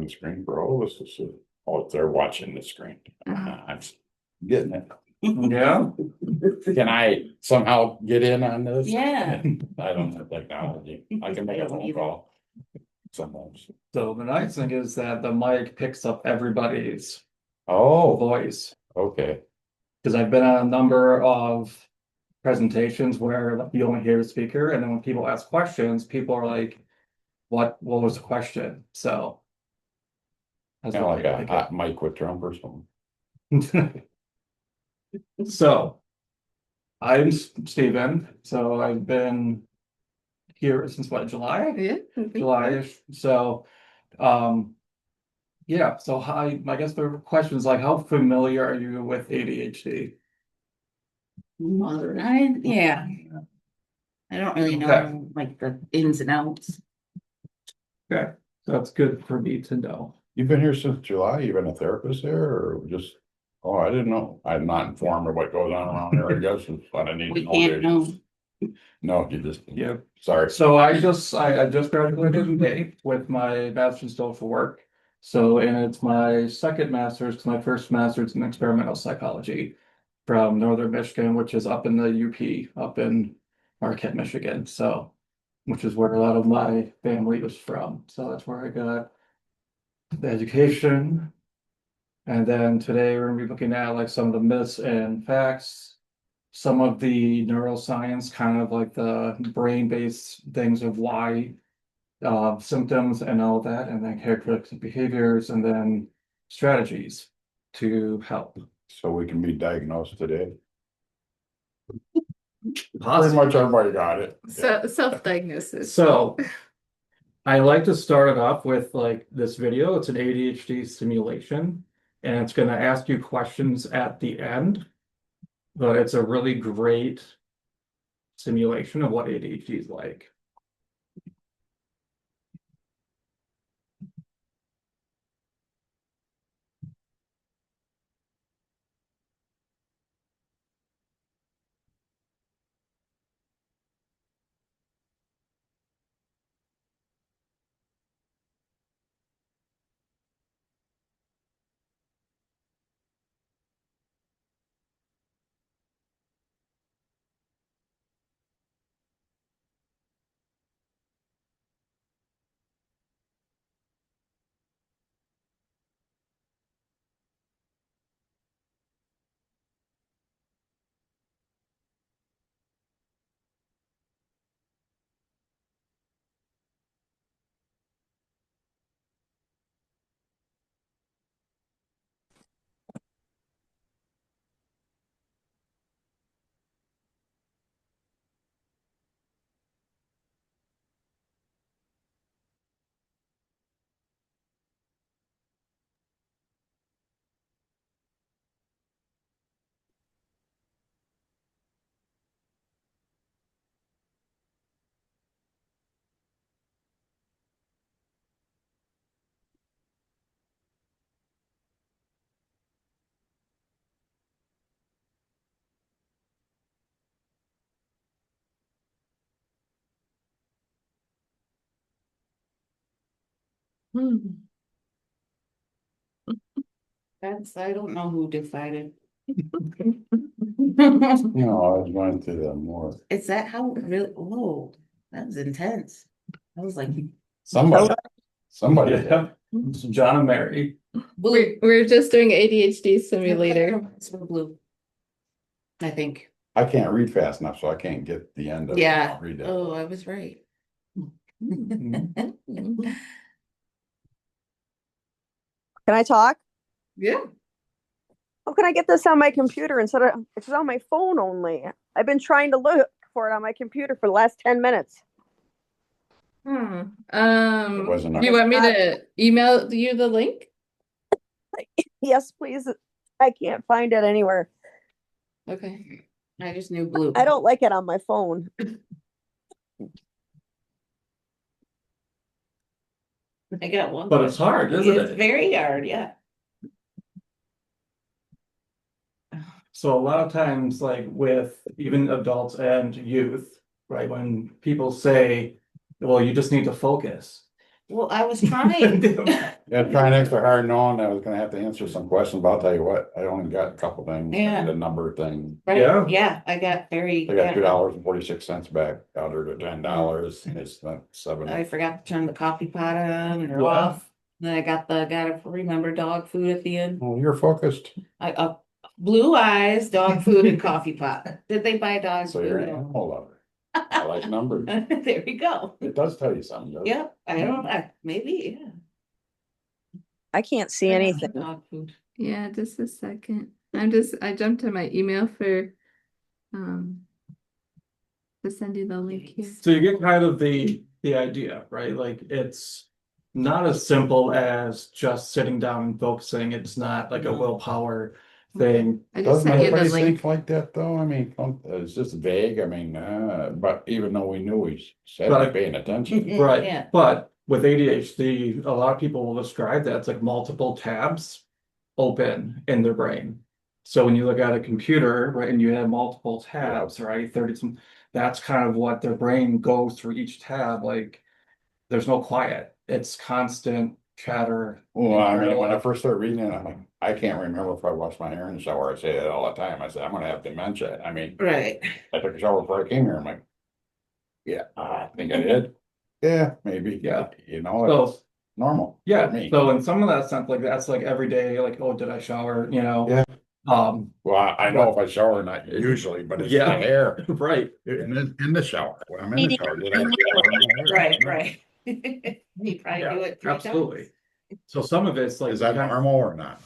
on the screen for all of us to see. Oh, they're watching the screen. I'm getting it. Yeah. Can I somehow get in on this? Yeah. I don't have technology. I can make a phone call sometimes. So the nice thing is that the mic picks up everybody's Oh, voice. okay. Because I've been on a number of presentations where you only hear the speaker, and then when people ask questions, people are like, what was the question? So that's Kind of what like a hot mic with Trump or something. So I'm Steven. So I've been here since what, July? Yeah. July-ish. So yeah, so I guess the question is like, how familiar are you with ADHD? Yeah. I don't really know Okay. like the ins and outs. Okay, so that's good for me to know. You've been here since July? You've been a therapist there or just, oh, I didn't know. I'm not informed of what goes on around there, I guess. It's what I need to We know. can't know. No, you just, Yeah. sorry. So I just graduated in May with my bachelor's in social work. So, and it's my second master's, because my first master's in experimental psychology from Northern Michigan, which is up in the UP, up in Marquette, Michigan. So, which is where a lot of my family was from. So that's where I got the education. And then today we're gonna be looking at like some of the myths and facts, some of the neuroscience, kind of like the brain-based things of why symptoms and all that, and then characteristics of behaviors, and then strategies to help. So we can be diagnosed today. Pretty Possibly. much everybody got it. So self-diagnosis. So I like to start it off with like this video. It's an ADHD simulation, and it's going to ask you questions at the end, but it's a really great simulation of what ADHD is like. I don't know who decided. No, I was going to the more, Is that how it really, whoa, that was intense. I was like, somebody. Yeah. It's John and Mary. blue. We're just doing ADHD simulator. It's blue. I think. I can't read fast enough, so I can't get the end of it. Yeah. I'll read that. Oh, I was right. Mm-hmm. Can I talk? Yeah. How can I get this on my computer instead of it's on my phone only? I've been trying to look for it on my computer for the last 10 minutes. It Do wasn't you want me to email you the link? Yes, please. I can't find it anywhere. Okay. I just knew blue. I don't like it on my phone. I got one. But it's hard, isn't It's it? very hard, yeah. So a lot of times, like with even adults and youth, right, when people say, well, you just need to focus, Well, I was trying. Yeah, trying extra hard knowing I was gonna have to answer some questions, but I'll tell you what, I only got a couple things, Yeah. the number thing. Right, Yeah. yeah, I got very. I got $2.46 back out of the $10, it's not I seven. forgot to turn the coffee pot on or Yeah. off. Then I gotta remember dog food at the end. Oh, you're focused, Blue eyes, dog food and coffee pot. Did they buy dog so you're an food? animal lover. I like numbers. There we go. It does tell you something, doesn't it? Yep, I don't, maybe, yeah. I can't see anything. Dog food. Yeah, just a second. I jumped to my email for um to send you the link here. So you get kind of the idea, right? Like it's not as simple as just sitting down and focusing. It's not like a willpower thing. I just Doesn't sent you the everybody link. think like that though? I mean, it's just vague, I mean, but even though we knew we said we're But- paying attention. Right, Yeah. but with ADHD, a lot of people will describe that it's like multiple tabs open in their brain. So when you look at a computer, right, and you have multiple tabs, right, 30 some, that's kind of what their brain goes through each tab. Like there's no quiet. It's constant chatter. Well, I mean, when I first started reading it, I'm like, I can't remember if I washed my hair in the shower. I say it all the time. I said, I'm gonna have dementia. I mean, Right. I took a shower before I came here. I'm like, yeah, I think I did. Yeah, maybe. Yeah. You know, So it's normal. for yeah, me. so in some of that sense, like that's like every day, like, oh, did I shower? You know? Yeah. Well, I know if I shower, not usually, but it's the Yeah. hair right. in the shower. When I'm in the shower, did I shower in my hair? Right, right. You probably do Yeah, it 3 times. absolutely. So some of it's like Is that normal or not?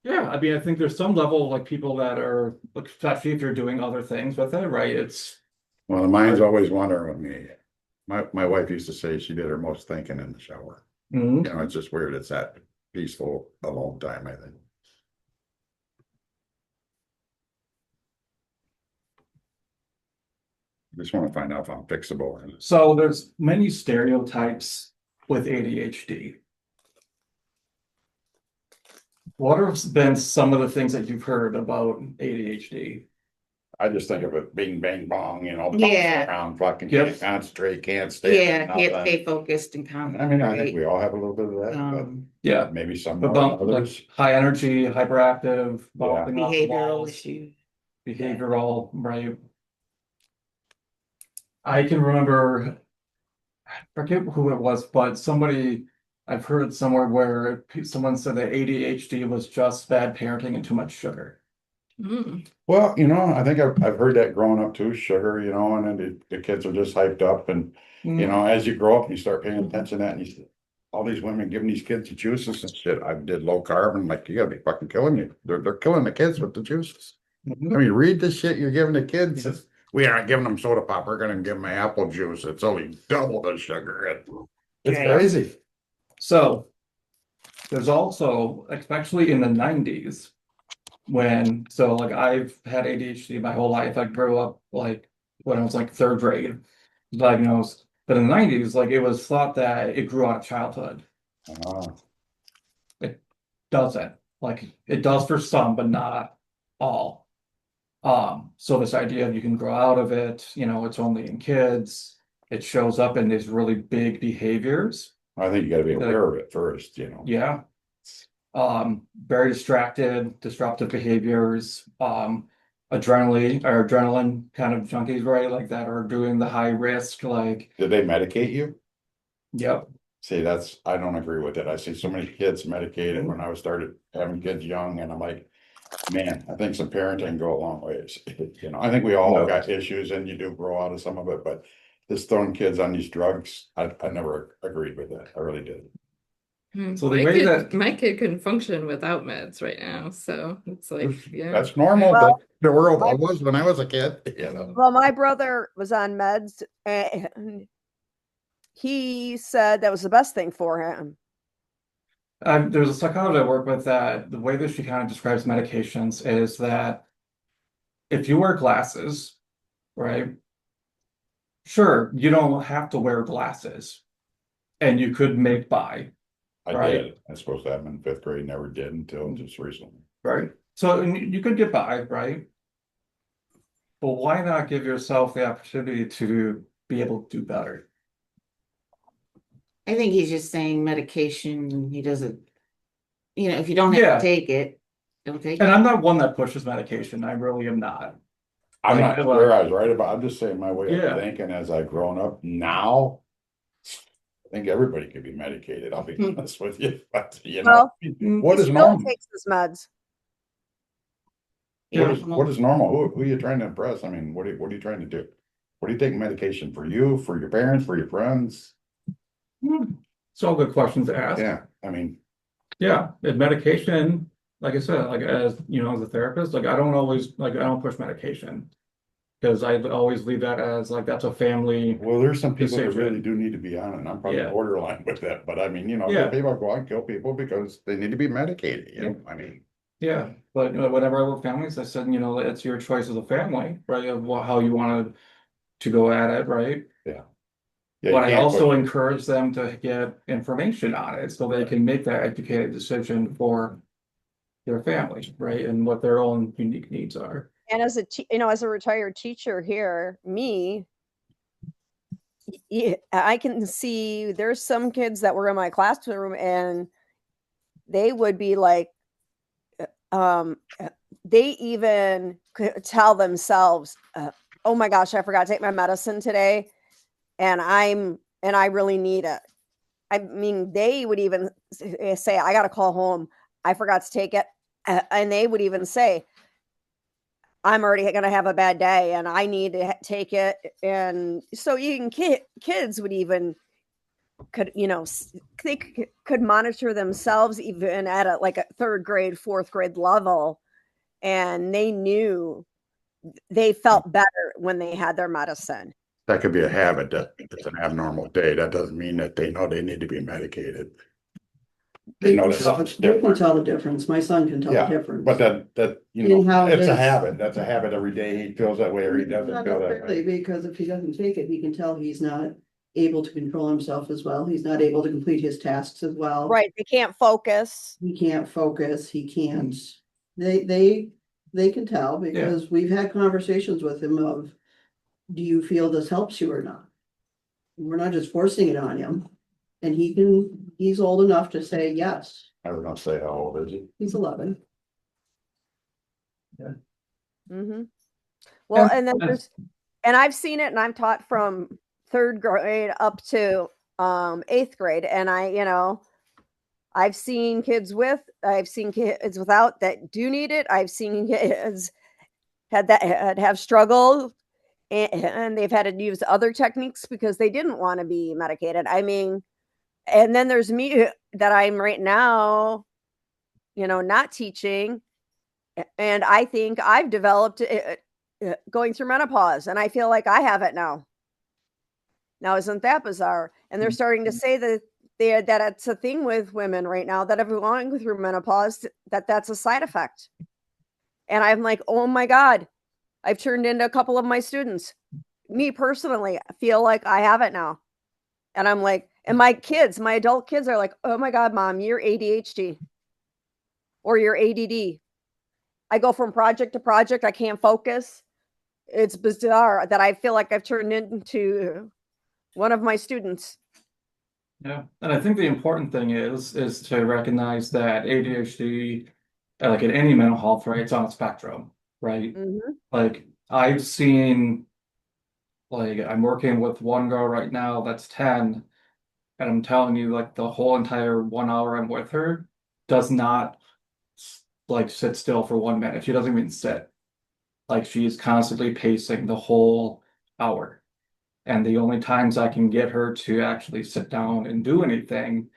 yeah, I mean, I think there's some level of like people that are, like, especially if you're doing other things with it, right? It's Well, the mind's always wondering with me. My wife used to say she did her most thinking in the shower. mhm. You know, it's just weird. It's that peaceful alone time, I think. Just want to find out if I'm fixable. And So there's many stereotypes with ADHD. What have been some of the things that you've heard about ADHD? I just think of it bing, bang, bong, you know, Yeah. bouncing around, fucking Yep. can't concentrate, can't stay. Yeah, can't nothing. stay focused and I mean, I think concentrate. we all have a little bit of that, Yeah, but maybe some the more bump, than like others. high energy, hyperactive, Yeah. bouncing off Behavioral walls, issues. behavioral, right? I can remember, I forget who it was, but somebody, I've heard somewhere where someone said that ADHD was just bad parenting and too much sugar. Mm. Well, you know, I think I've heard that growing up too, sugar, you know, and then the kids are just hyped up and, you know, as you grow up, you start paying attention to that and you see all these women giving these kids the juices and shit. I did low carb and like, you gotta be fucking killing me. They're killing the kids with the juices. Mhm. I mean, read the shit you're giving the kids. It's, we aren't giving them soda pop. We're gonna give them apple juice. It's only double the sugar. It's Right. crazy. So there's also, especially in the 90s, so like I've had ADHD my whole life. I grew up like when I was like 3rd grade diagnosed. But in the 90s, like it was thought that it grew out of childhood. Ah, Doesn't. Like it does for some, but not all. So this idea of you can grow out of it, you know, it's only in kids, it shows up in these really big behaviors. I think you gotta be aware of it first, you know. Yeah. Very distracted, disruptive behaviors, adrenaline kind of junkies, right? Like that are doing the high risk, like, Did they medicate you? yep. See, I don't agree with it. I see so many kids medicated when I started having kids young and I'm like, man, I think some parenting go a long ways. You know, I think we all No. got issues and you do grow out of some of it, but just throwing kids on these drugs, I never agreed with that. I really did. So the My way kid- that- my kid can function without meds right now, so it's like, yeah. That's normal, Well, but the world my- I was when I was a kid, you know. Well, my brother was on meds and he said that was the best thing for him. There's a psychologist I work with that the way that she kind of describes medications is that if you wear glasses, right? Sure, you don't have to wear glasses and you could make by, I Right. did. I was supposed to have them in 5th grade, never did until just recently. right? So and you could get by, right? But why not give yourself the opportunity to be able to do better? I think he's just saying medication, he doesn't, if you don't have Yeah. to take it, don't take And it. I'm not one that pushes medication. I really am not. I'm Like, not sure I was right about, I'm just saying my way Yeah. of thinking as I've grown up now. I think everybody could be medicated, I'll be honest with you, but Well, what is Bill normal? takes his meds. What is normal? Who are you trying to impress? I mean, what are you trying to do? What do you take medication for you, for your parents, for your friends? It's all good questions to ask. Yeah, I mean, Yeah, and medication, like I said, like as as a therapist, like I don't push medication. Because I always leave that as like that's a family. well, there's some people that Decision. really do need to be on it, and I'm probably Yeah. borderline with that, but I mean, Yeah. there are people go out and kill people because they need to be medicated, I mean. Yeah, but whenever I work families, I said, it's your choice as a family, right? Of how you wanted to go at it, right? Yeah, But you I can't also put- encourage them to get information on it so they can make that educated decision for their family, right? And what their own unique needs are. And as as a retired teacher here, I can see there's some kids that were in my classroom and they would be like, they even could tell themselves, oh my gosh, I forgot to take my medicine today, and I really need it. I mean, they would even say, I got to call home. I forgot to take it. And they would even say, I'm already going to have a bad day and I need to take it. And so even kids would even they could monitor themselves even at a 3rd grade, 4th grade level. And they felt better when they had their medicine. That could be a habit, that it's an abnormal day, that doesn't mean that they know they need to be medicated. They know that something's They can different. tell the difference. My son can tell the Yeah, difference. but that, In how it's a his- habit, that's a habit every day, he feels that way or he doesn't Not feel that necessarily, way. because if he doesn't take it, he can tell he's not able to control himself as well. He's not able to complete his tasks as well. Right. They can't focus. He can't focus. He can't. They can tell because we've had conversations with him of, do you feel this helps you or not? We're not just forcing it on him. And he's old enough to say yes. I was gonna say, how old is he? He's 11. Mm-hmm. Well, and then And- and I've seen it, and I'm taught from 3rd grade up to 8th grade, and I've seen kids without that do need it. I've seen kids have struggled, and they've had to use other techniques because they didn't want to be medicated. I mean, and then there's me that I'm right now, not teaching, and I think I've developed going through menopause, and I feel like I have it now. Now, isn't that bizarre? And they're starting to say that it's a thing with women right now that have gone through menopause, that's a side effect. And I'm like, oh my God, I've turned into a couple of my students. Me personally, I feel like I have it now. And I'm like, and my adult kids are like, oh my God, Mom, you're ADHD or you're ADD. I go from project to project. I can't focus. It's bizarre that I feel like I've turned into one of my students. Yeah, and I think the important thing is to recognize that ADHD, like in any mental health, right, it's on a spectrum, right? Mm-hmm. Like I've seen, like I'm working with one girl right now that's 10, and I'm telling you, like the whole entire 1 hour I'm with her does not like sit still for 1 minute. She doesn't even sit. Like she's constantly pacing the whole hour. And the only times I can get her to actually sit down and do anything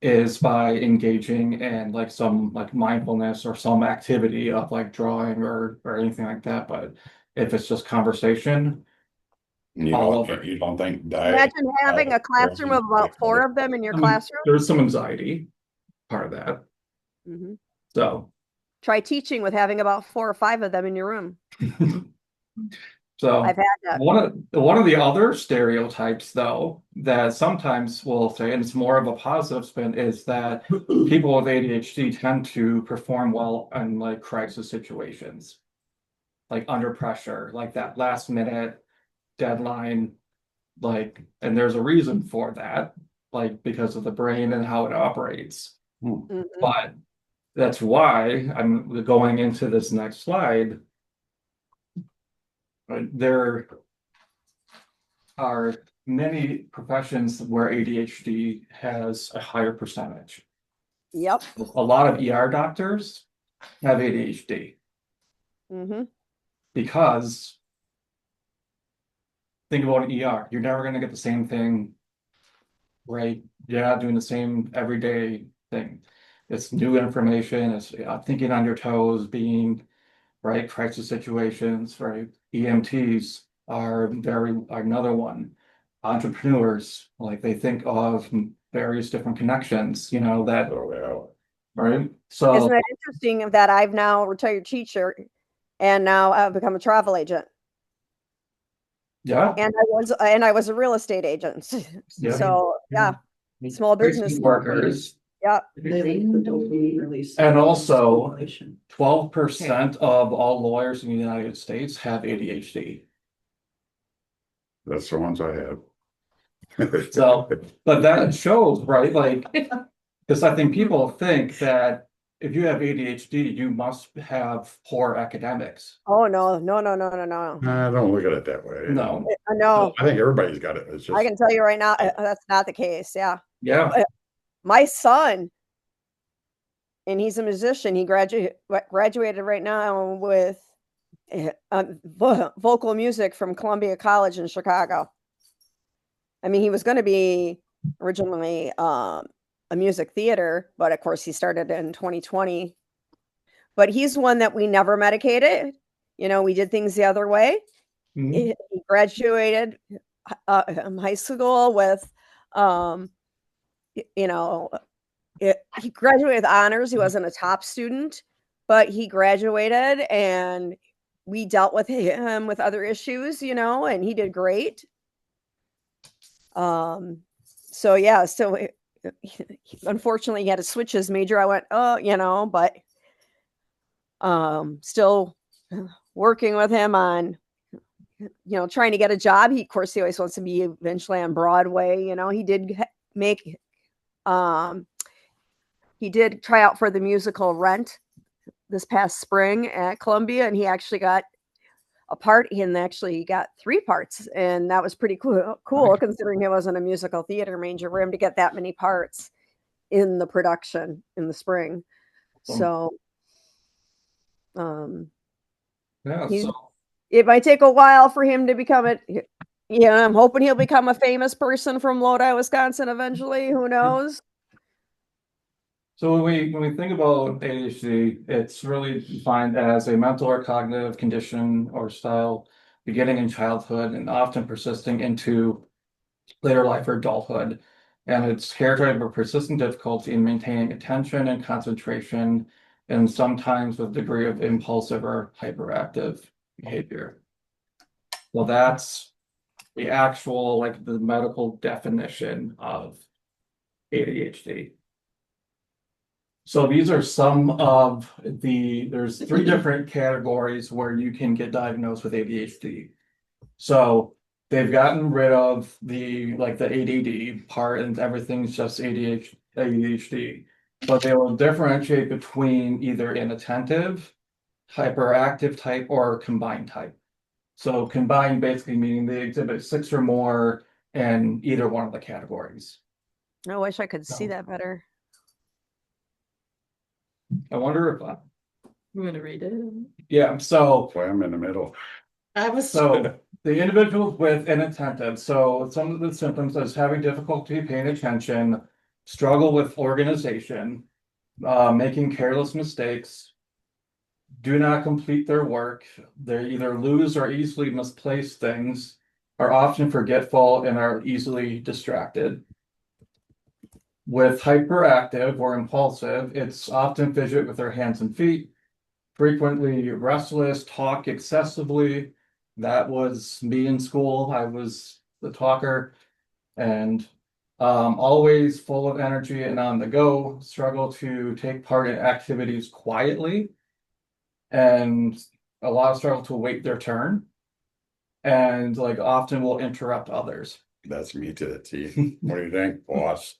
is by engaging in like some like mindfulness or some activity of like drawing or anything like that. But if it's just conversation, all over. You don't think diet? Imagine having a classroom of about 4 of them in your I mean, classroom. there's some anxiety part of that. Mm-hmm. So Try teaching with having about 4 or 5 of them in your room. so I've had that. one of the other stereotypes though that sometimes we'll say, and it's more of a positive spin, is that people with ADHD tend to perform well in like crisis situations, like under pressure, like that last minute deadline, like, and there's a reason for that. like because of the brain and how it operates. Mhm. But that's why I'm going into this next slide. There are many professions where ADHD has a higher percentage. Yep. A lot of ER doctors have ADHD Mm-hmm. because think about an ER. You're never going to get the same thing, right? You're not doing the same everyday thing. It's new information. It's thinking on your toes, being right, crisis situations, right? EMTs are another one. Entrepreneurs, like they think of various different connections, that Oh, yeah. right. Isn't So that interesting that I've now retired teacher and now I've become a travel agent yeah, and I was a real estate agent. yeah. So yeah, small business workers, yeah. They leave the dopamine release. and also stimulation. 12% of all lawyers in the United States have ADHD. That's the ones I have. So, but that shows, right? Like, because I think people think that if you have ADHD, you must have poor academics. Oh no, no, no, no, no, no. I don't look at it that way. No. No, I think everybody's got it. It's I just, can tell you right now, that's not the case. Yeah. Yeah. My son, and he's a musician, he graduated right now with vocal music from Columbia College in Chicago. I mean, he was going to be originally a music theater, but of course he started in 2020. But he's one that we never medicated. We did things the other way. Mhm. He graduated high school with, he graduated with honors. He wasn't a top student, but he graduated and we dealt with him with other issues, and he did great. So yeah, unfortunately he had to switch his major. I went, oh, but still working with him on trying to get a job. Of course he always wants to be eventually on Broadway. He did make he did try out for the musical Rent this past spring at Columbia, and he actually got a part. And actually he got 3 parts, and that was pretty cool Nice. considering he wasn't a musical theater major for him to get that many parts in the production in the spring. So Yeah. he's So it might take a while for him to become it. I'm hoping he'll become a famous person from Lodi, Wisconsin eventually. Who knows? So when we think about ADHD, it's really defined as a mental or cognitive condition or style beginning in childhood and often persisting into later life or adulthood. And it's characterized by persistent difficulty in maintaining attention and concentration, and sometimes with a degree of impulsive or hyperactive behavior. Well, that's the actual, like the medical definition of ADHD. So these are some of there's 3 different categories where you can get diagnosed with ADHD. So they've gotten rid of the ADD part and everything's just ADHD. But they will differentiate between either inattentive, hyperactive type, or combined type. So combined basically meaning they exhibit 6 or more in either one of the categories. I wish I could see that better. I wonder if You want to read it? yeah, so why I'm in the middle. I was So the individuals with inattentive, so some of the symptoms is having difficulty paying attention, struggle with organization, making careless mistakes, do not complete their work, they either lose or easily misplace things, are often forgetful and are easily distracted. With hyperactive or impulsive, it's often fidget with their hands and feet, frequently restless, talk excessively. That was me in school. I was the talker and always full of energy and on the go, struggle to take part in activities quietly, and a lot of struggle to wait their turn, and like often will interrupt others. That's me to the T. What do you think, boss?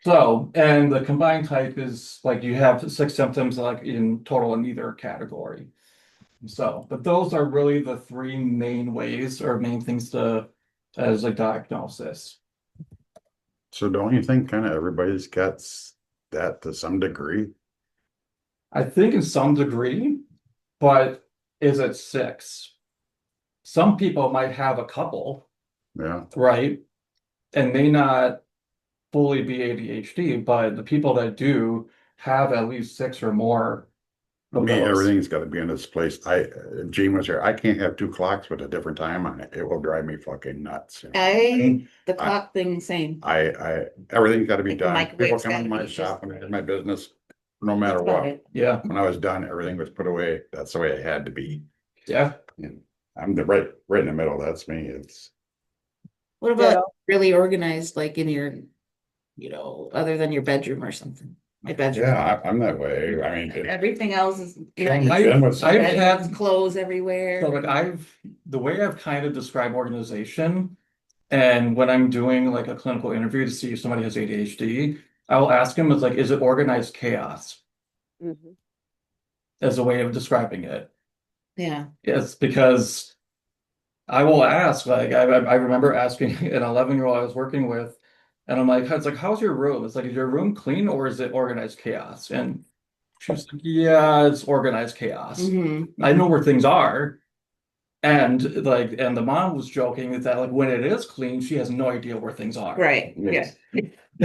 So, and the combined type is like you have 6 symptoms like in total in either category. So, but those are really the three main ways or main things to as a diagnosis. So don't you think kind of everybody's got that to some degree? I think in some degree, but is it 6? Some people might have a couple, Yeah. right? And may not fully be ADHD, but the people that do have at least 6 or more of Me, those. everything's got to be in its place. Gene was here. I can't have 2 clocks with a different time on it. It will drive me fucking nuts. The clock thing, same. Everything's got to be Like the done. microwave's People come gotta in my be just- shop and in my business, no matter That's about what. it. Yeah, When I was done, everything was put away. That's the way it had to be. yeah. And I'm right in the middle. That's me. What about Ditto. really organized, like in your, other than your bedroom or something? My bedroom. Yeah, I'm that way. I mean, Everything else is, I've had clothes everywhere. so like the way I've kind of described organization, and when I'm doing like a clinical interview to see if somebody has ADHD, I will ask them is like, is it organized chaos Mhm. as a way of describing it? Yeah. Yes, because I will ask, like, I remember asking an 11-year-old I was working with, and I'm like, it's like, how's your room? It's like, is your room clean or is it organized chaos? And she was like, yeah, it's organized chaos. Mm-hmm. I know where things are. And like, and the mom was joking that like when it is clean, she has no idea where things are. Right. Yeah.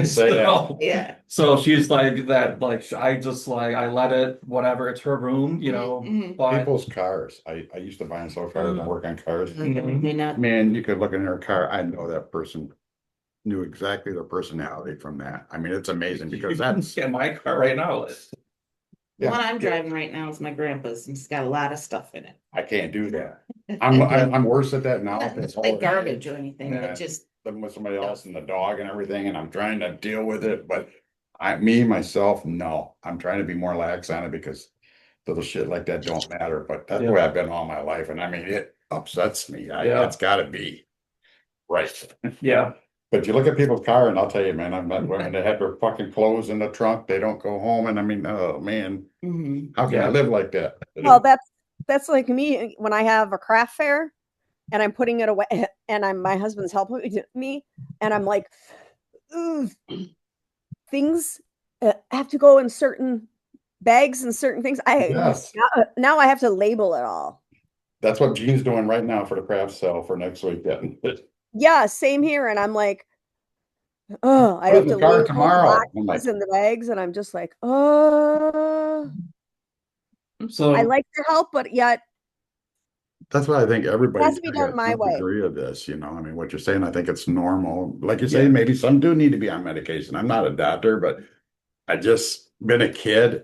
Say that. So, Yeah. so she's like that, like I just like I let it, whatever, it's her room, Mhm. but People's cars. I used to buy and sell cars and work on cars. May not. Man, you could look in their car. I know that person knew exactly their personality from that. I mean, it's amazing because that's in my car right now. The Yeah. one I'm driving right now is my grandpa's, and it's got a lot of stuff in it. I can't do that. I'm worse at that now. Not like garbage or anything, Yeah. but just. Living with somebody else and the dog and everything, and I'm trying to deal with it, but myself, no. I'm trying to be more lax on it because little shit like that don't matter, but that's the way I've been all my life, and I mean, it upsets me. It's gotta be right. Yeah. But you look at people's car and I'll tell you, man, I've met women that have their fucking clothes in the trunk, they don't go home, and I mean, oh, man, Mhm. how can I live like that? Well, that's like me when I have a craft fair and I'm putting it away and my husband's helping me and I'm like, ooh, things have to go in certain bags and certain things. Yes. Now I have to label it all. That's what Gene's doing right now for the craft sale for next weekend. Yeah, same here. And I'm like, oh, I Put it have in to the car label the tomorrow. I'm like, boxes and the bags, and I'm just like, oh, So I like to help, but yet that's why I think it everybody's has to be got done my some way. degree of this, I mean, what you're saying, I think it's normal. Like you say, Yeah. maybe some do need to be on medication. I'm not a doctor, but I just been a kid.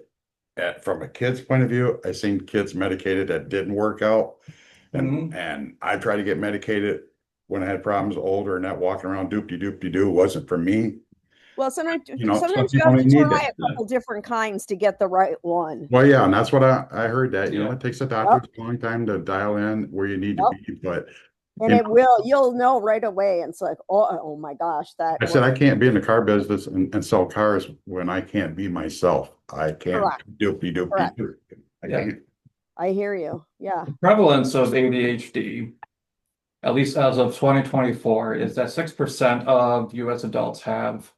From a kid's point of view, I seen kids medicated that didn't work out. And I tried to get medicated when I had problems older, and that walking around doop-de-doop-de-doo wasn't for me. Well, sometimes some you have people to only need try that. a couple different kinds to get the right one. Well, yeah, and that's what I heard that, Yeah. it takes a doctor a long time to dial in where you need to be, but And you'll know right away. And it's like, oh my gosh, that I said, I can't be in the car business and sell cars when I can't be myself. I can't Correct. doop-de-doop-de-doo. I Yeah. can't. I hear you. Yeah. prevalence of ADHD, at least as of 2024, is that 6% of US adults have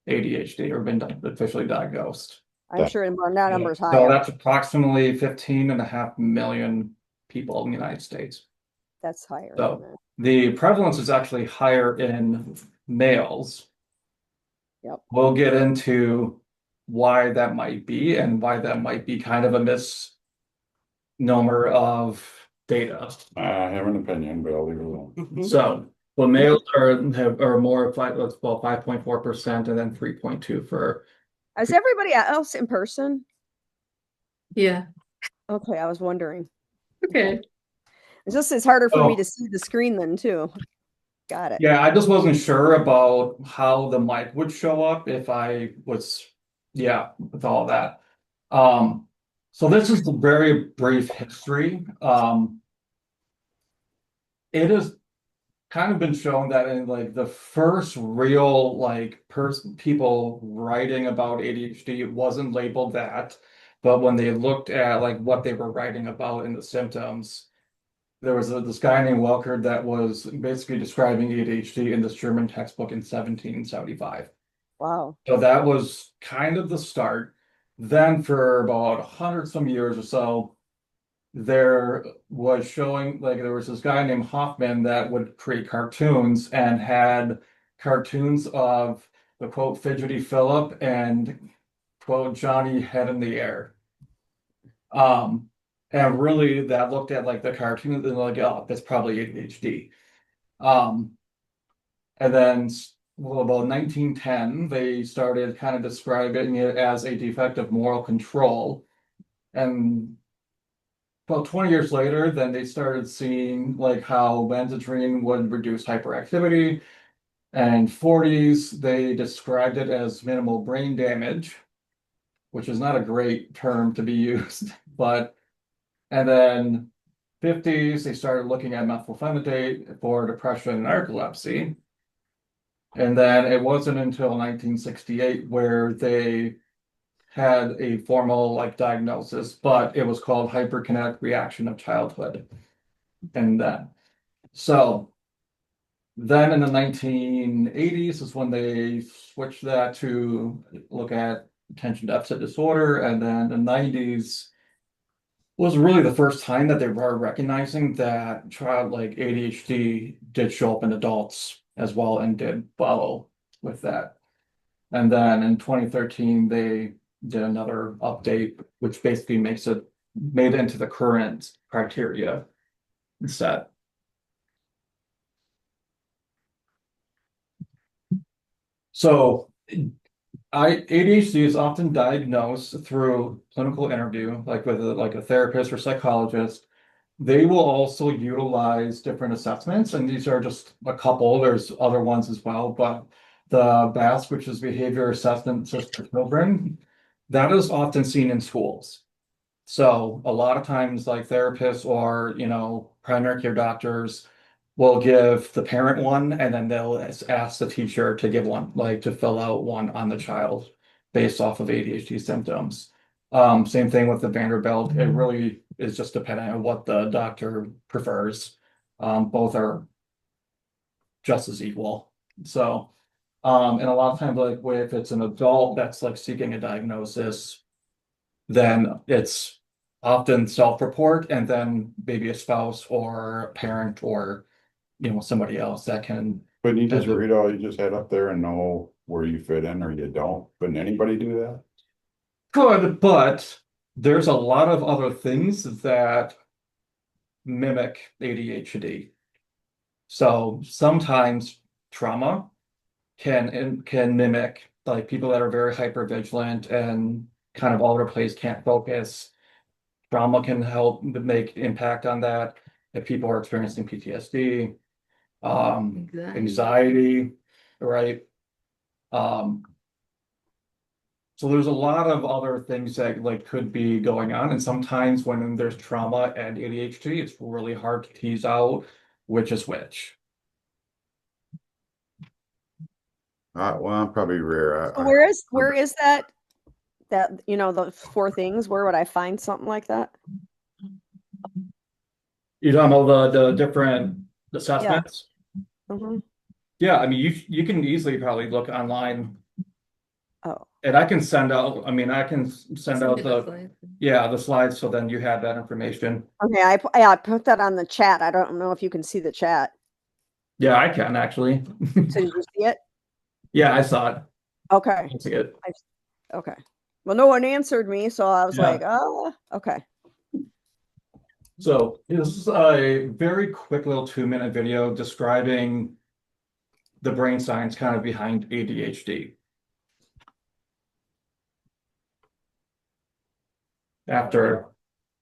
ADHD or been officially diagnosed. I'm sure that number's So higher. that's approximately 15.5 million people in the United States. That's higher. So than that. the prevalence is actually higher in males. Yep. We'll get into why that might be and why that might be kind of a misnomer of data. I have an opinion, but I'll leave it alone. Mhm. So, well, males are more 5.4% and then 3.2 for. Is everybody else in person? Yeah. Okay, I was wondering. Okay. It's harder for me Oh. to see the screen then too. Got it. Yeah, I just wasn't sure about how the mic would show up if I was, with all that. So this is the very brief history. It is kind of been shown that in like the first real like people writing about ADHD, it wasn't labeled that, but when they looked at like what they were writing about in the symptoms, there was this guy named Welker that was basically describing ADHD in this German textbook in 1775. Wow. So that was kind of the start. Then for about 100 some years or so, there was showing like there was this guy named Hoffman that would create cartoons and had cartoons of the quote fidgety Philip and quote Johnny head in the air. Um, and really that looked at like the cartoon and like, oh, that's probably ADHD. Um, and then well, about 1910, they started kind of describing it as a defect of moral control. And about 20 years later, then they started seeing like how benzodrine would reduce hyperactivity. And 40s, they described it as minimal brain damage, which is not a great term to be used. But, and then 50s, they started looking at methylphenidate for depression and narcolepsy. And then it wasn't until 1968 where they had a formal like diagnosis, but it was called hyperkinetic reaction of childhood. And so then in the 1980s is when they switched that to look at attention deficit disorder. And then the 90s was really the first time that they were recognizing that child like ADHD did show up in adults as well and did follow with that. And then in 2013, they did another update, which basically makes it made it into the current criteria set. So ADHD is often diagnosed through clinical interview, like with like a therapist or psychologist. They will also utilize different assessments, and these are just a couple. There's other ones as well, but the BASC, which is Behavior Assessment System for Children, that is often seen in schools. So a lot of times, like therapists or primary care doctors will give the parent one, and then they'll ask the teacher to give one, like to fill out one on the child based off of ADHD symptoms. Same thing with the Vanderbilt. It really is just depending on what the doctor prefers. Both are just as equal. So, and a lot of times, like if it's an adult that's like seeking a diagnosis, then it's often self-report and then maybe a spouse or a parent or somebody else that can. Couldn't you just read all you just had up there and know where you fit in or you don't? Couldn't anybody do that? Could, but there's a lot of other things that mimic ADHD. So sometimes trauma can mimic like people that are very hypervigilant and kind of all over the place, can't focus. Trauma can help make impact on that. If people are experiencing PTSD, anxiety, right? So there's a lot of other things that like could be going on. And sometimes when there's trauma and ADHD, it's really hard to tease out which is which. Well, I'm probably rare. So where is that the four things? Where would I find something like that? You're talking about the different assessments? Mhm. Yeah, I mean you can easily probably look online. Oh, And I can send out, I can send out the slides. slides so then you have that information. okay. I put that on the chat. I don't know if you can see the chat. Yeah, I can actually. So did you see it? Yeah, I saw it. Okay. That's good. Okay. Well, no one answered me, so I was Yeah. like, oh, okay. So this is a very quick little 2-minute video describing the brain science kind of behind ADHD. After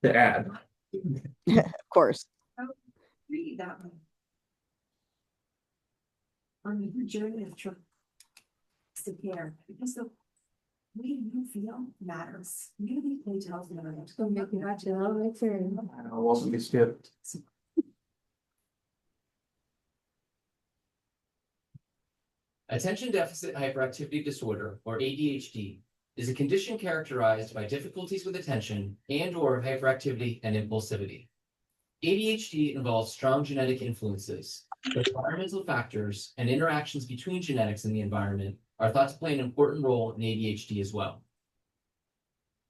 the ad. Of course. Read that one. On the journey of trust to care, because the way you feel matters. You need to tell them. It's gonna make me watch it all the way through. I wasn't be skipped. Attention deficit hyperactivity disorder, or ADHD, is a condition characterized by difficulties with attention and/or hyperactivity and impulsivity. ADHD involves strong genetic influences, but environmental factors and interactions between genetics and the environment are thought to play an important role in ADHD as well.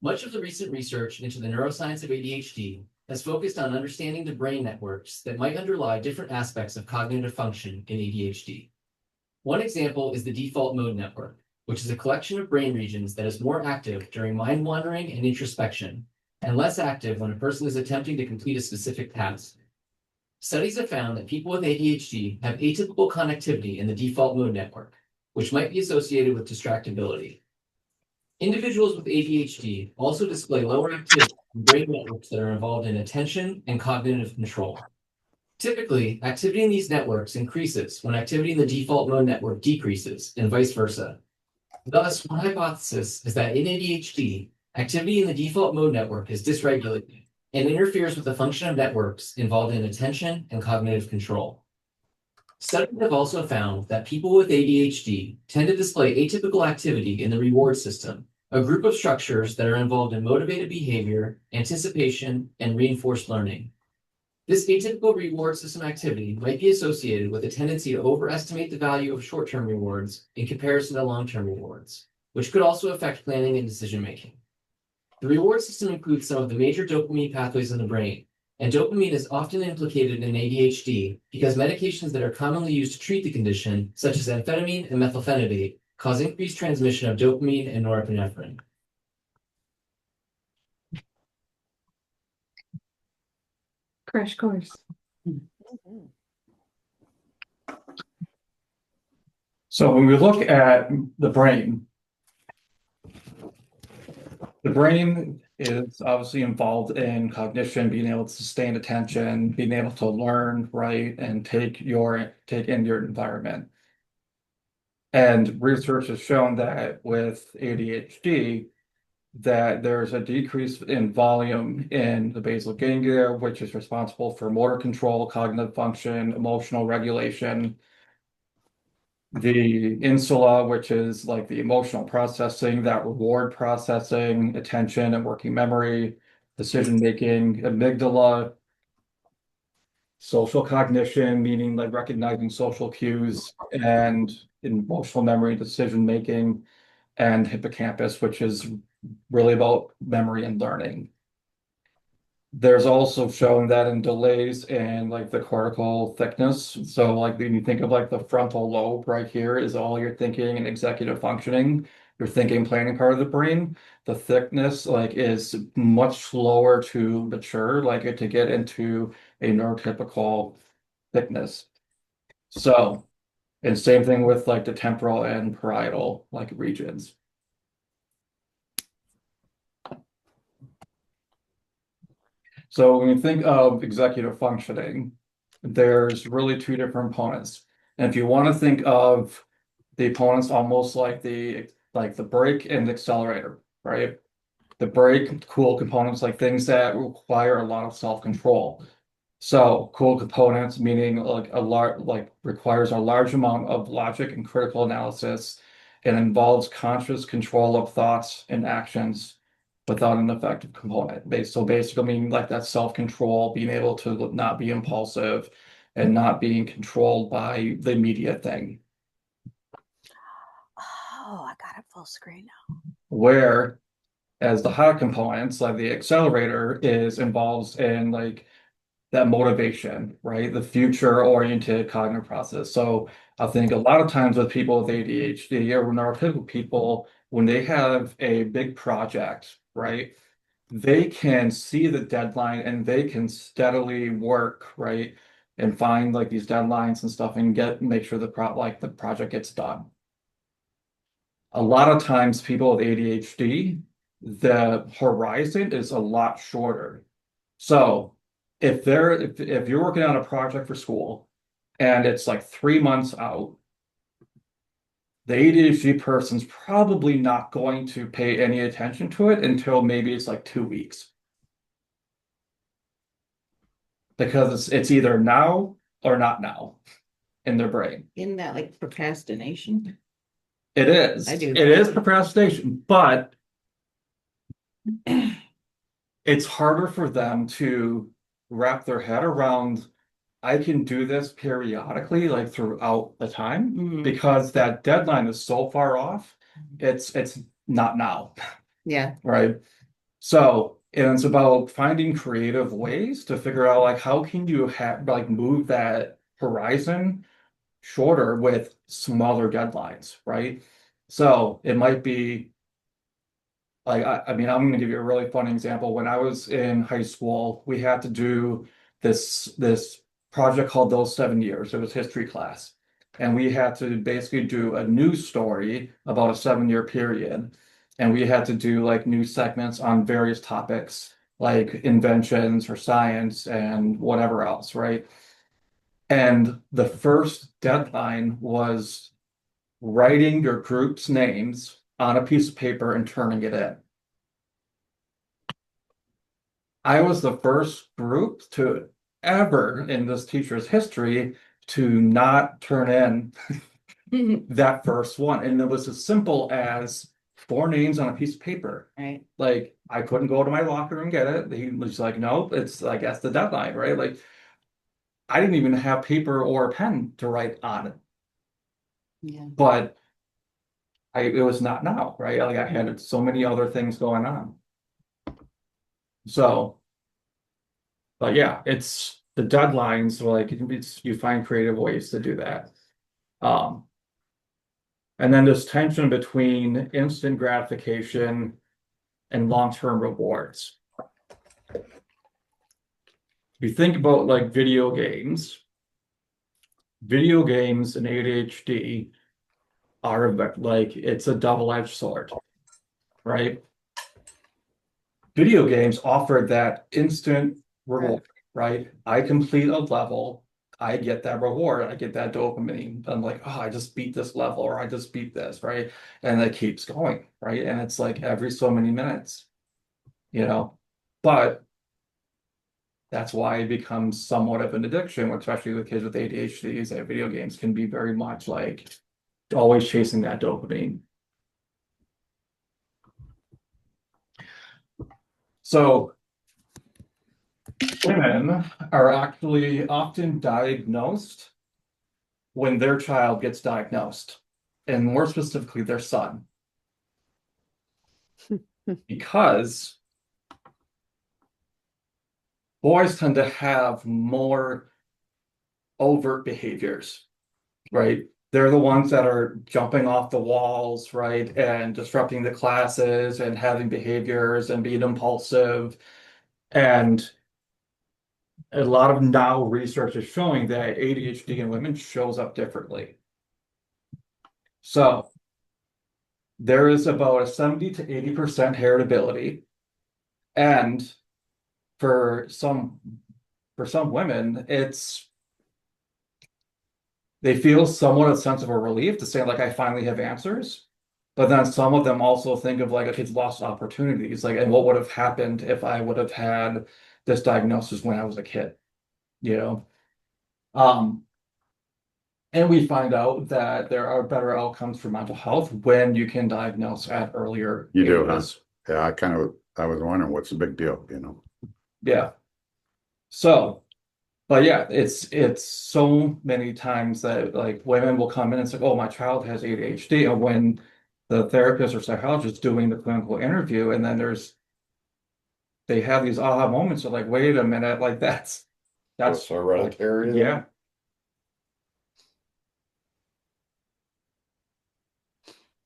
Much of the recent research into the neuroscience of ADHD has focused on understanding the brain networks that might underlie different aspects of cognitive function in ADHD. One example is the default mode network, which is a collection of brain regions that is more active during mind wandering and introspection, and less active when a person is attempting to complete a specific task. Studies have found that people with ADHD have atypical connectivity in the default mode network, which might be associated with distractibility. Individuals with ADHD also display lower activity in brain networks that are involved in attention and cognitive control. Typically, activity in these networks increases when activity in the default mode network decreases, and vice versa. Thus, one hypothesis is that in ADHD, activity in the default mode network is dysregulated and interferes with the function of networks involved in attention and cognitive control. Studies have also found that people with ADHD tend to display atypical activity in the reward system, a group of structures that are involved in motivated behavior, anticipation, and reinforced learning. This atypical reward system activity might be associated with a tendency to overestimate the value of short-term rewards in comparison to long-term rewards, which could also affect planning and decision-making. The reward system includes some of the major dopamine pathways in the brain, and dopamine is often implicated in ADHD because medications that are commonly used to treat the condition, such as amphetamine and methylphenidate, cause increased transmission of dopamine and norepinephrine. Crash course. So when we look at the brain is obviously involved in cognition, being able to sustain attention, being able to learn, right, and take in your environment. And research has shown that with ADHD, that there's a decrease in volume in the basal ganglia, which is responsible for motor control, cognitive function, emotional regulation. The insula, which is like the emotional processing, that reward processing, attention and working memory, decision-making, amygdala, social cognition, meaning like recognizing social cues, and emotional memory, decision-making, and hippocampus, which is really about memory and learning. There's also shown that in delays in like the cortical thickness. So like when you think of like the frontal lobe right here is all your thinking and executive functioning, your thinking planning part of the brain. The thickness like is much slower to mature, like to get into a neurotypical thickness. So, and same thing with like the temporal and parietal like regions. So when you think of executive functioning, there's really two different components. And if you want to think of the opponents almost like the brake and the accelerator, right? The brake, cool components like things that require a lot of self-control. So cool components meaning like requires a large amount of logic and critical analysis and involves conscious control of thoughts and actions without an effective component. So basically meaning like that self-control, being able to not be impulsive and not being controlled by the immediate thing. Oh, I got it full screen now. Where as the hot components, like the accelerator involves in like that motivation, right? The future-oriented cognitive process. So I think a lot of times with people with ADHD or neurotypical people, when they have a big project, right, they can see the deadline and they can steadily work, right, and find like these deadlines and stuff and make sure the project gets done. A lot of times people with ADHD, the horizon is a lot shorter. So if you're working on a project for school and it's like 3 months out, the ADHD person's probably not going to pay any attention to it until maybe it's like 2 weeks. Because it's either now or not now. in their brain. Isn't that like procrastination? It is. I do. It is procrastination, but it's harder for them to wrap their head around. I can do this periodically, like throughout the time, Mhm. because that deadline is so far off. It's not now, Yeah. right? So, and it's about finding creative ways to figure out like how can you have like move that horizon shorter with smaller deadlines, right? So it might be like I mean, I'm gonna give you a really funny example. When I was in high school, we had to do this project called Those 7 Years. It was history class. And we had to basically do a news story about a 7 year period. And we had to do like news segments on various topics, like inventions or science and whatever else, right? And the first deadline was writing your group's names on a piece of paper and turning it in. I was the first group to ever in this teacher's history to not turn in that first one. And it was as simple as 4 names on a piece of paper. Right. Like I couldn't go to my locker and get it. He was like, no, it's like that's the deadline, right? Like I didn't even have paper or a pen to write on it. Yeah. But it was not now, right? Like I had so many other things going on. So, but yeah, it's the deadlines, like it's you find creative ways to do that. Um, and then this tension between instant gratification and long-term rewards. If you think about like video games and ADHD are like it's a double-edged sword, right? Video games offer that instant reward, right? I complete a level, I get that reward, I get that dopamine. I'm like, oh, I just beat this level, or I just beat this, right? And it keeps going, right? And it's like every so many minutes, you know. But that's why it becomes somewhat of an addiction, especially with kids with ADHD, is that video games can be very much like always chasing that dopamine. So women are actually often diagnosed when their child gets diagnosed, and more specifically, their son. Because boys tend to have more overt behaviors, right? They're the ones that are jumping off the walls, right? And disrupting the classes and having behaviors and being impulsive. And a lot of now research is showing that ADHD in women shows up differently. So there is about a 70 to 80% heritability. And for some women, they feel somewhat a sense of a relief to say, like, I finally have answers. But then some of them also think of like a kid's lost opportunities, like, and what would have happened if I would have had this diagnosis when I was a kid, you know? And we find out that there are better outcomes for mental health when you can diagnose at earlier You do, huh? ages. Yeah, I was wondering what's the big deal, you know? Yeah. So, but yeah, it's so many times that like women will come in and say, "Oh, my child has ADHD," and when the therapist or psychologist is doing the clinical interview, and then they have these aha moments of like, "Wait a minute, like that's It's hereditary. yeah."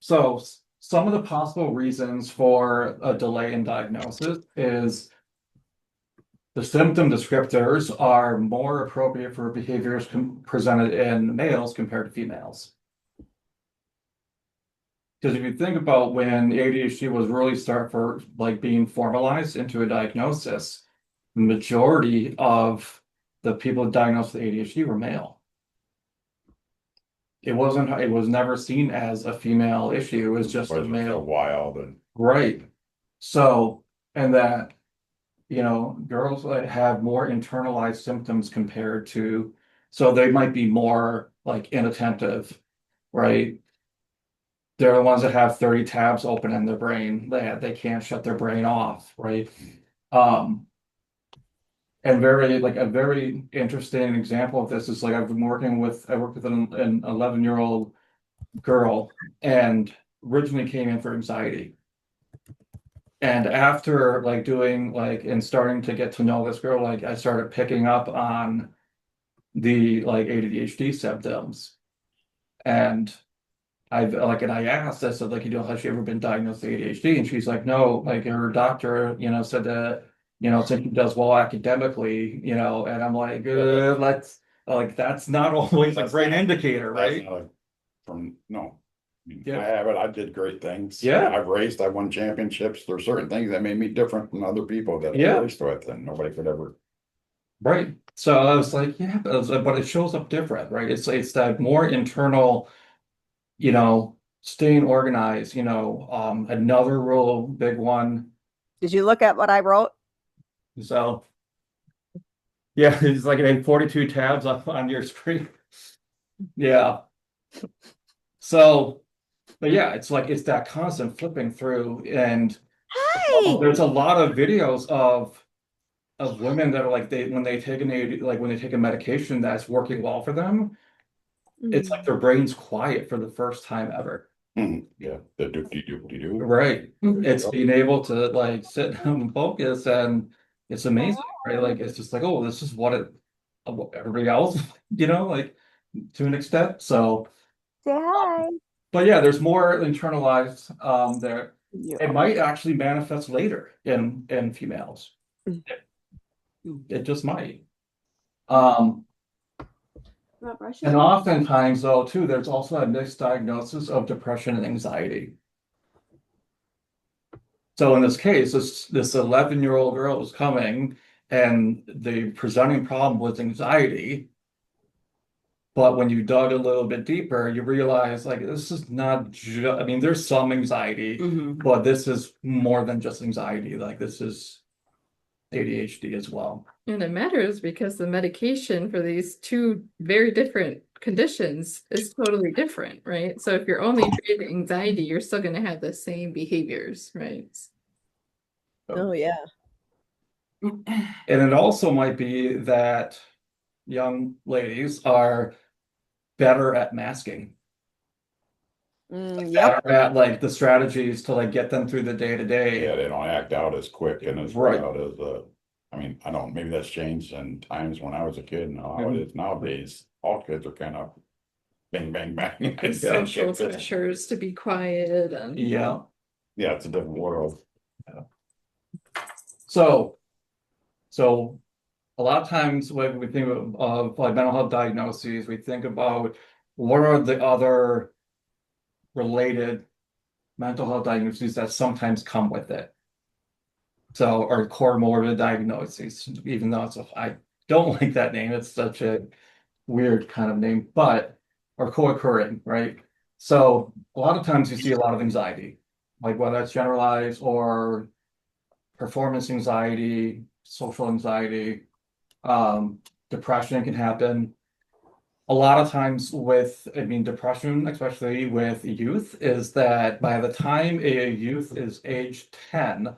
So some of the possible reasons for a delay in diagnosis is the symptom descriptors are more appropriate for behaviors presented in males compared to females. Because if you think about when ADHD was really start for like being formalized into a diagnosis, the majority of the people diagnosed with ADHD were male. It was never seen as a female issue. It was just a Was male. wild and Right. So, and that, you know, girls have more internalized symptoms compared to So they might be more like inattentive, right? They're the ones that have 30 tabs open in their brain. They can't shut their brain off, right? And like a very interesting example of this is like I worked with an 11-year-old girl and originally came in for anxiety. And after like doing like and starting to get to know this girl, like I started picking up on the like ADHD symptoms. And I asked, I said, like, has she ever been diagnosed with ADHD? And she's like, no, like her doctor, said that, since she does well academically, and I'm like, that's not always a That's great not- indicator, That's right? not no. I mean, Yeah. I have it, I did great things. Yeah. I've raced, I won championships. There's certain things that made me different than other people that Yeah. I raced with, and nobody could ever. Right. So I was like, yeah, but it shows up different, right? It's that more internal, staying organized, another real big one. Did you look at what I wrote? So yeah, it's like it had 42 tabs on your screen. Yeah. So, but yeah, it's that constant flipping through, and Hey, there's a lot of videos of women that are like when they take when they take a medication that's working well for them, it's like their brain's quiet for the first time ever. Yeah, the doop-de-doop-de-doo. Right. It's being able to like sit down and focus, and it's amazing, right? Like it's just like, oh, this is what everybody else, like to an extent. So, say hi. but yeah, there's more internalized there. Yeah. It might actually manifest later in females. It just might. Not brushing. And oftentimes though, too, there's also a misdiagnosis of depression and anxiety. So in this case, this 11-year-old girl was coming and the presenting problem was anxiety. But when you dug a little bit deeper, you realize like this is not just, I mean, there's some anxiety, but this is more than just anxiety. Like this is ADHD as well. And it matters because the medication for these two very different conditions is totally different, right? So if you're only treating anxiety, you're still going to have the same behaviors, right? Oh yeah. And it also might be that young ladies are better at masking. Yep. Better at like the strategies to like get them through the day to day. Yeah, they don't act out as quick and as Right. loud as I mean, I don't, maybe that's changed in times when I was a kid and how it is nowadays. All kids are kind of bang, bang, bang. And social pressures to be quiet and Yeah. Yeah, it's a different world. So a lot of times when we think of like mental health diagnoses, we think about what are the other related mental health diagnoses that sometimes come with it. So, or comorbid diagnoses, even though I don't like that name. It's such a weird kind of name, but or co-occurring, right? So a lot of times you see a lot of anxiety, like whether it's generalized or performance anxiety, social anxiety, depression can happen. A lot of times depression, especially with youth, is that by the time a youth is age 10,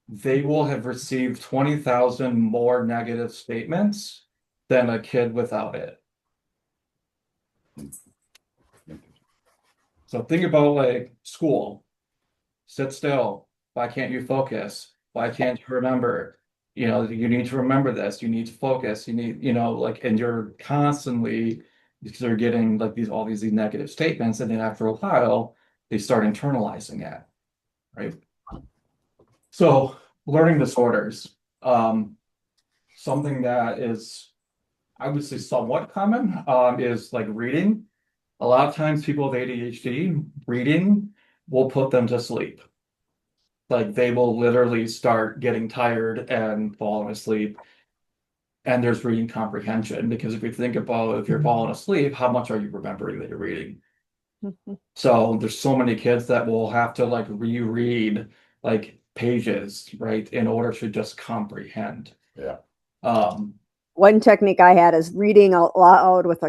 they will have received 20,000 more negative statements than a kid without it. So think about like school. Sit still. Why can't you focus? Why can't you remember? You need to remember this. You need to focus. You need, and you're constantly, because they're getting like all these negative statements, and then after a while, they start internalizing it, right? So learning disorders, something that is, I would say, somewhat common, is like reading. A lot of times people with ADHD, reading will put them to sleep. Like they will literally start getting tired and falling asleep. And there's reading comprehension, because if you think about if you're falling asleep, how much are you remembering that you're reading? So there's so many kids that will have to like reread like pages, right, in order to just comprehend. Yeah. one technique I had is reading out loud with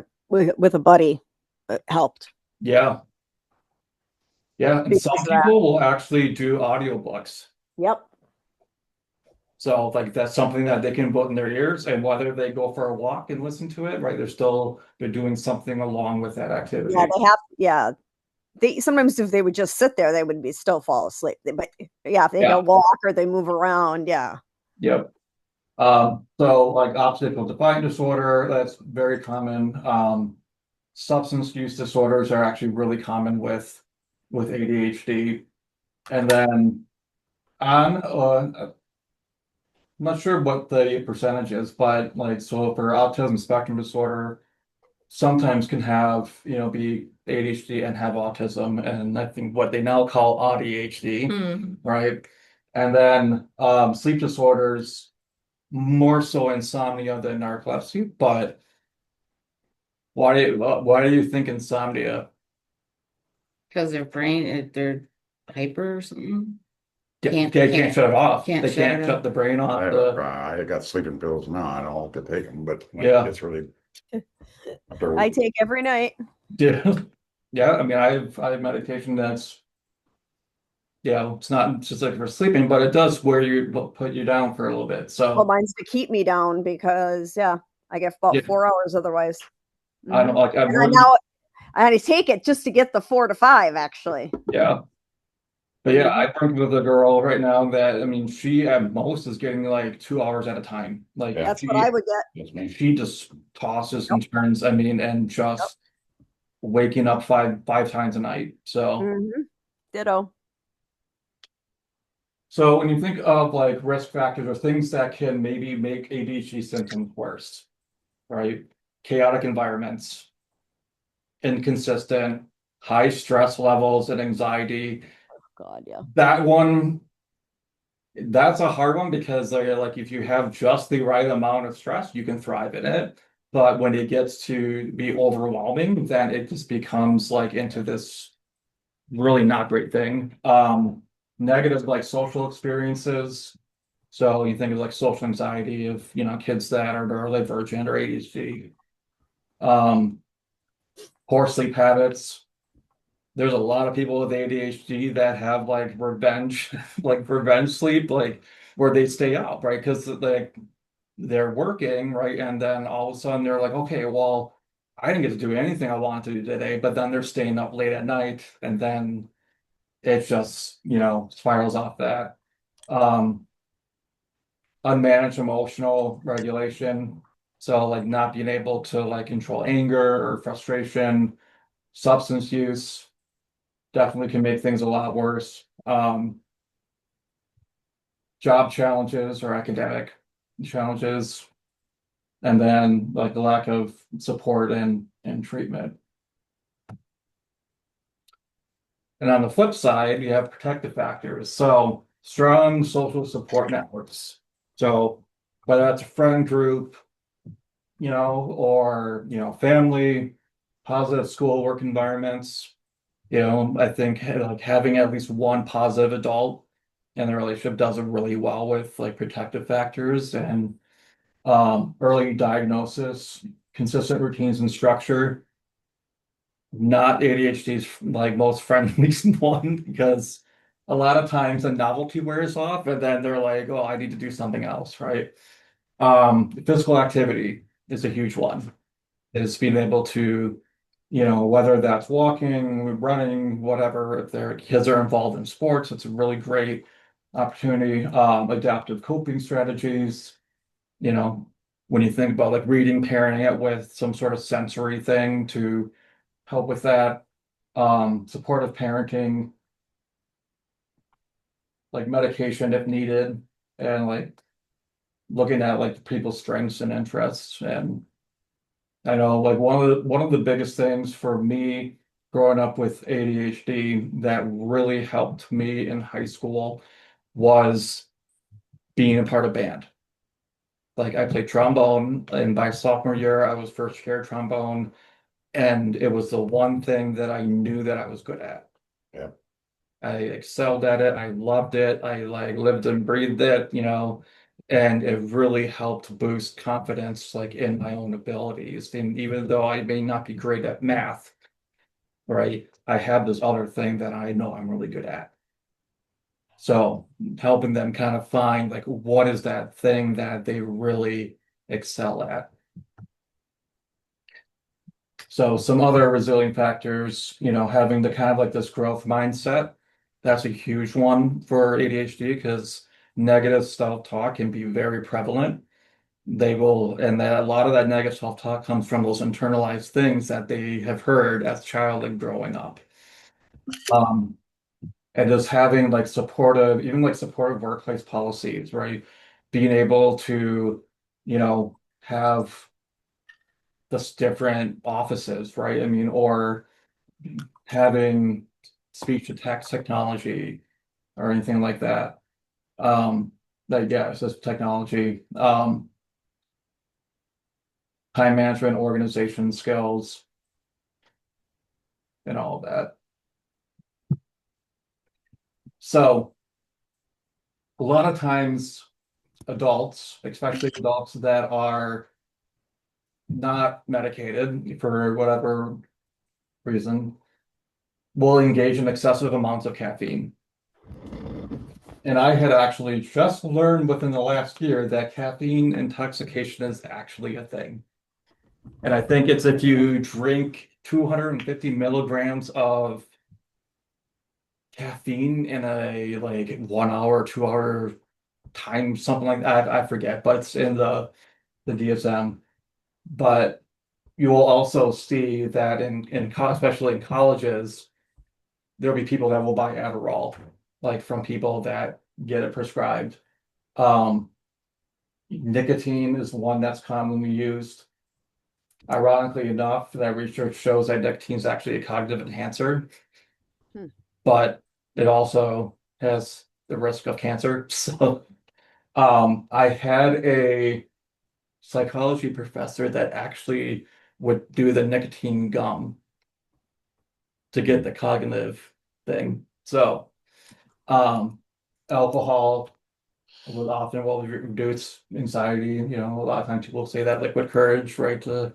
a buddy. It helped Yeah. Yeah, and because some of that. people will actually do audiobooks. Yep. So like that's something that they can put in their ears, and whether they go for a walk and listen to it, right? They're doing something along with that activity. Yeah, they have. Yeah, they sometimes if they would just sit there, they would be still fall asleep. But yeah, if they Yeah. go walk or they move around, yeah. Yep. So like oppositional defiant disorder, that's very common. Substance use disorders are actually really common with ADHD. And then on I'm not sure what the percentage is, but like so for autism spectrum disorder, sometimes can have, be ADHD and have autism, and I think what they now call ADHD, Hmm. right? And then sleep disorders, more so insomnia than narcolepsy, but why do you think insomnia? Because their brain, they're hyper or something. They can't shut it off. Can't They shut can't it shut off. the brain off. I got sleeping pills now. I don't have to take them, but when Yeah. it gets really. I take every night. Yeah, yeah. I mean, I have medication that's, it's not just like for sleeping, but it does wear you put you down for a little bit. Well, So mine's to keep me down because I get about yeah, 4 hours otherwise. I don't like. I've And I really, now I take it just to get the 4 to 5 actually. yeah. But yeah, Mhm. I work with a girl right now that, I mean, she at most is getting like 2 hours at a time. Like Yeah. That's what I would get. That's me. she just tosses Yep. and turns, I mean, and Yep. just waking up five times a night. So Ditto. so when you think of like risk factors or things that can maybe make ADHD symptoms worse, right? Chaotic environments, inconsistent, high stress levels and anxiety. God, yeah. That one, that's a hard one because like if you have just the right amount of stress, you can thrive in it. But when it gets to be overwhelming, then it just becomes like into this really not great thing. Negative like social experiences. So you think of like social anxiety of, kids that are neurodivergent or ADHD. Um, Poor sleep habits. There's a lot of people with ADHD that have like revenge, like revenge sleep, like where they stay up, right? Because like they're working, right? And then all of a sudden they're like, okay, well, I didn't get to do anything I wanted to do today, but then they're staying up late at night, and then it just, spirals off that. Um, Unmanaged emotional regulation. So like not being able to like control anger or frustration, substance use definitely can make things a lot worse. Job challenges or academic challenges, and then like the lack of support and treatment. And on the flip side, you have protective factors. So strong social support networks. So whether that's a friend group, or, family, positive school work environments. I think like having at least one positive adult in the relationship does it really well with like protective factors and early diagnosis, consistent routines and structure. Not ADHD's like most friendly one because a lot of times the novelty wears off and then they're like, oh, I need to do something else, right? Physical activity is a huge one. Is being able to, whether that's walking, running, whatever, if their kids are involved in sports, it's a really great opportunity. Adaptive coping strategies, you know, when you think about like reading, pairing it with some sort of sensory thing to help with that. Supportive parenting, like medication if needed, and like looking at like people's strengths and interests. And I know like one of the biggest things for me growing up with ADHD that really helped me in high school was being a part of band. Like I played trombone, and by sophomore year I was first chair trombone, and it was the one thing that I knew that I was good at. Yeah. I excelled at it. I loved it. I like lived and breathed it, And it really helped boost confidence like in my own abilities. And even though I may not be great at math, right, I have this other thing that I know I'm really good at. So helping them kind of find like what is that thing that they really excel at. So some other resilient factors, having the kind of like this growth mindset, that's a huge one for ADHD because negative self-talk can be very prevalent. And that a lot of that negative self-talk comes from those internalized things that they have heard as child and growing up. And just having like supportive workplace policies, right? Being able to, have this different offices, right? I mean, or having speech to text technology or anything like that. Yeah, it's just technology. Time management, organization skills, and all of that. So a lot of times adults, especially adults that are not medicated for whatever reason, will engage in excessive amounts of caffeine. And I had actually just learned within the last year that caffeine intoxication is actually a thing. And I think it's if you drink 250 milligrams of caffeine in a like 1 hour, 2 hour time, something like that. I forget, but it's in the DSM. But you will also see that especially in colleges, there'll be people that will buy Adderall, like from people that get it prescribed. Um, Nicotine is one that's commonly used. Ironically enough, that research shows that nicotine is actually a cognitive enhancer, but it also has the risk of cancer. So I had a psychology professor that actually would do the nicotine gum to get the cognitive thing. So alcohol will reduce anxiety. A lot of times people say that liquid courage, right, to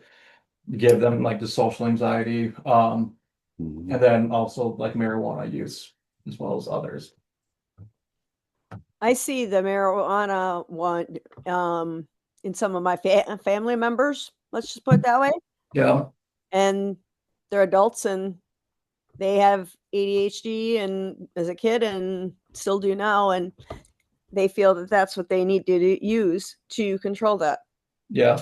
give them like the social anxiety. And then also like marijuana use as well as others. I see the marijuana one in some of my family members. Let's just put it that way. Yeah. And they're adults and they have ADHD and as a kid and still do now. And they feel that that's what they need to use to control that. Yeah.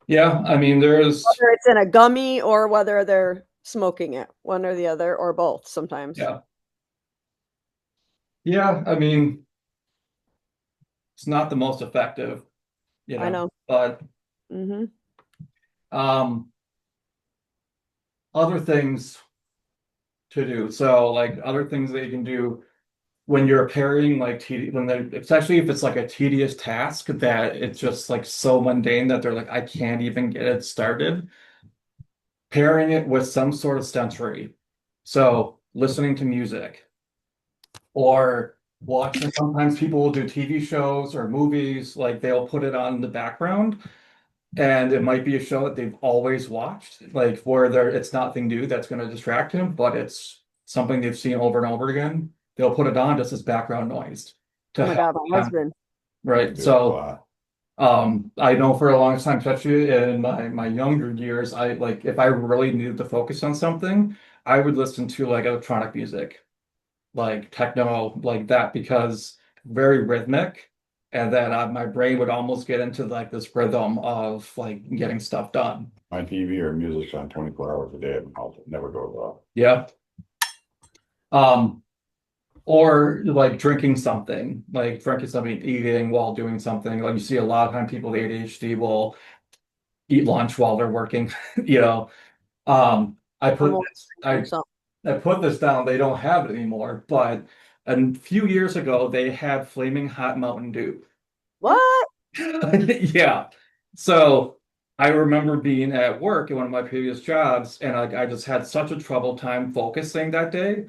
Yeah. I mean, Whether it's in a gummy or whether they're smoking it, one or the other, or both sometimes. Yeah. Yeah. I mean, it's not the most effective, I know. but other things to do. So like other things that you can do when you're pairing like especially if it's like a tedious task that it's just like so mundane that they're like, I can't even get it started. Pairing it with some sort of sensory. So listening to music or watching, sometimes people will do TV shows or movies, like they'll put it on in the background. And it might be a show that they've always watched, like where it's nothing new that's going to distract him, but it's something they've seen over and over again. They'll put it on just as background noise to Oh my God, my husband. Right. So I know for a long time, especially in my younger years, I like if I really needed to focus on something, I would listen to like electronic music, like techno, like that, because very rhythmic. And then my brain would almost get into like this rhythm of like getting stuff done. My TV or music's on 24 hours a day at my house. It never goes off. Yeah. Or like drinking something, eating while doing something. Like you see a lot of time people with ADHD will eat lunch while they're working, you know. I put this down, they don't have it anymore, but a few years ago they had flaming hot Mountain Dew. What? Yeah. So I remember being at work in one of my previous jobs, and I just had such a troubled time focusing that day.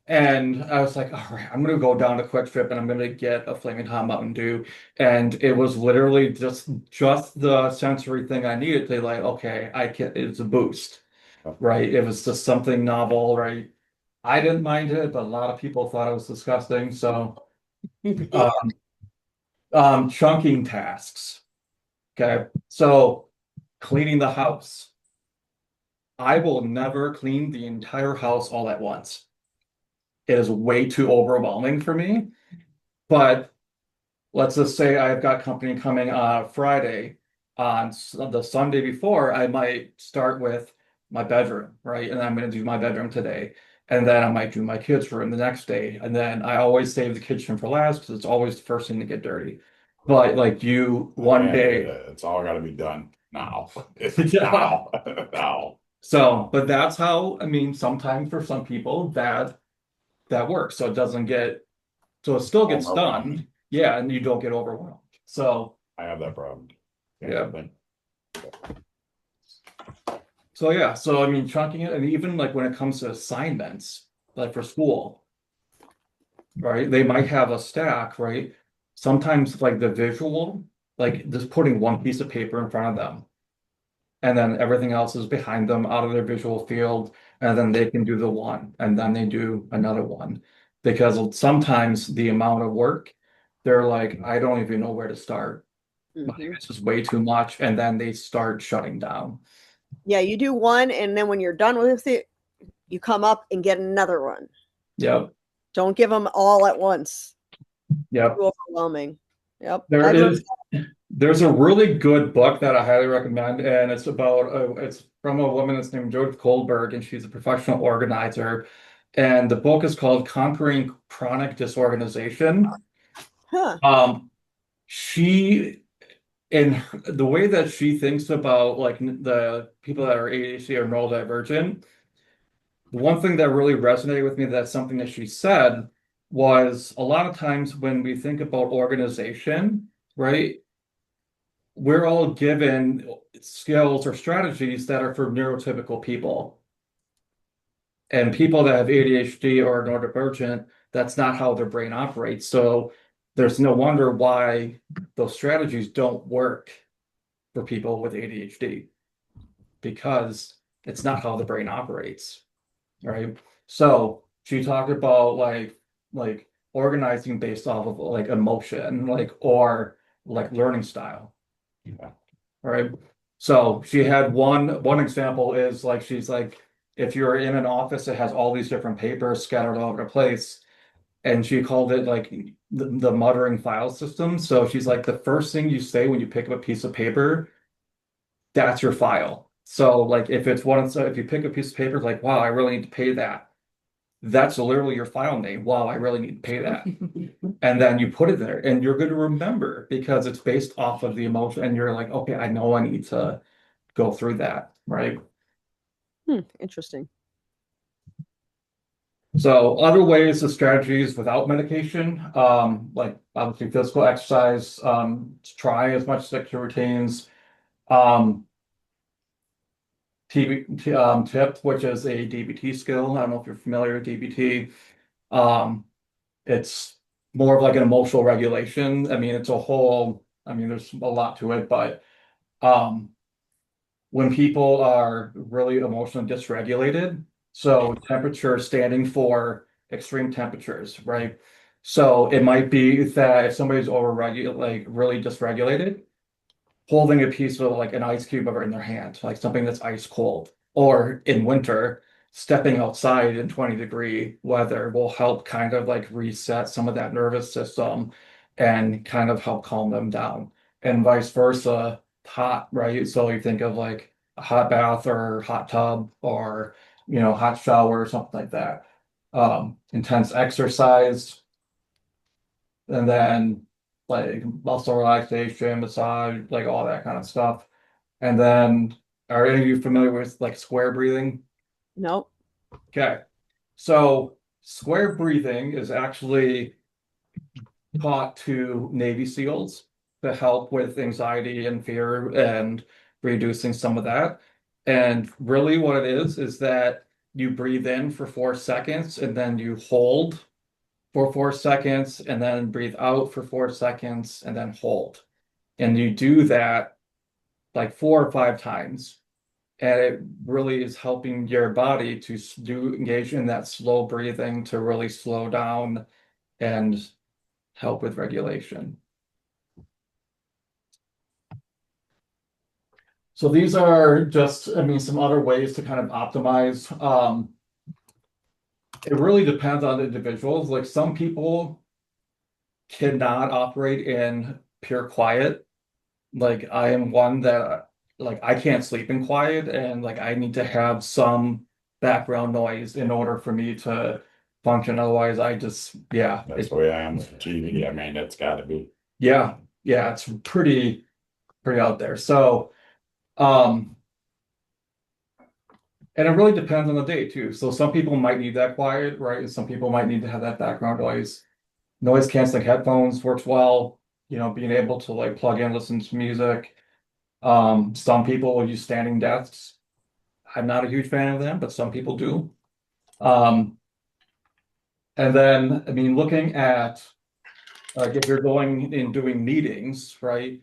And I was like, all right, I'm gonna go down to Quick Trip and I'm gonna get a Flaming Hot Mountain Dew. And it was literally just the sensory thing I needed to like, okay, I can, it's a boost, right? It was just something novel, right? I didn't mind it, but a lot of people thought it was disgusting. So chunking tasks. Okay. So cleaning the house. I will never clean the entire house all at once. It is way too overwhelming for me. But let's just say I've got company coming on Friday. On the Sunday before, I might start with my bedroom, right? And I'm going to do my bedroom today. And then I might do my kids' room the next day. And then I always save the kitchen for last because it's always the first thing to get dirty. But like you, one Man, day, it's all gotta be done now. It's Yeah. now, now. So, but that's how, I mean, sometimes for some people that works. So it doesn't get, so it still gets Overwhelming. done. Yeah, and you don't get overwhelmed. So, I have that problem. Yeah. but- so yeah, so I mean, chunking it, and even like when it comes to assignments, like for school, right? They might have a stack, right? Sometimes like the visual, like just putting one piece of paper in front of them. And then everything else is behind them out of their visual field, and then they can do the one, and then they do another one. Because sometimes the amount of work, they're like, I don't even know where to start. Like, Mhm. it's just way too much, and then they start shutting down. Yeah, you do one, and then when you're done with it, you come up and get another one. Yep, Don't give them all at once. yep. Too overwhelming. Yep. There I've is there's a really good book that I highly recommend, and it's about it's from a woman that's named Judith Kohlberg, and she's a professional organizer. And the book is called Conquering Chronic Disorganization. Huh. She the way that she thinks about like the people that are ADHD or neurodivergent, the one thing that really resonated with me, that's something that she said, was a lot of times when we think about organization, right? We're all given skills or strategies that are for neurotypical people. And people that have ADHD or neurodivergent, that's not how their brain operates. So there's no wonder why those strategies don't work for people with ADHD, because it's not how the brain operates, right? So she talked about like organizing based off of like emotion, like or like learning style. Yeah. Right. So she had one example is like she's like, if you're in an office that has all these different papers scattered all over the place, and she called it like the muttering file system. So she's like, the first thing you say when you pick up a piece of paper, that's your file. So like if it's one, so if you pick a piece of paper, like, wow, I really need to pay that. That's literally your file name. Wow, I really need to pay that. And then you put it there and you're going to remember because it's based off of the emotion. And you're like, okay, I know I need to go through that, right? Interesting. So other ways of strategies without medication, like obviously physical exercise, try as much secure routines, um, tip, which is a DBT skill. I don't know if you're familiar with DBT. Um, it's more of like an emotional regulation. I mean, it's a whole, I mean, there's a lot to it, but um, when people are really emotionally dysregulated, so temperature standing for extreme temperatures, right? So it might be that if somebody's like really dysregulated, holding a piece of like an ice cube over in their hand, like something that's ice cold, or in winter, stepping outside in 20-degree weather will help kind of like reset some of that nervous system and kind of help calm them down. And vice versa, hot, right? So you think of like a hot bath or hot tub or hot shower or something like that. Intense exercise, and then like muscle relaxation, massage, like all that kind of stuff. And then, are any of you familiar with like square breathing? Nope. Okay. So square breathing is actually taught to Navy SEALs to help with anxiety and fear and reducing some of that. And really what it is that you breathe in for 4 seconds and then you hold for 4 seconds and then breathe out for 4 seconds and then hold. And you do that like 4 or 5 times. And it really is helping your body to engage in that slow breathing to really slow down and help with regulation. So these are just, I mean, some other ways to kind of optimize. It really depends on individuals. Like some people cannot operate in pure quiet. Like I am one that like I can't sleep in quiet and like I need to have some background noise in order for me to function. Otherwise, I just That's the way I am with TV. I mean, it's gotta be. yeah, it's pretty out there. So and it really depends on the day too. So some people might need that quiet, right? And some people might need to have that background noise. Noise canceling headphones works well, you know, being able to like plug in, listen to music. Some people will use standing desks. I'm not a huge fan of them, but some people do. And then, I mean, looking at like if you're going and doing meetings, right?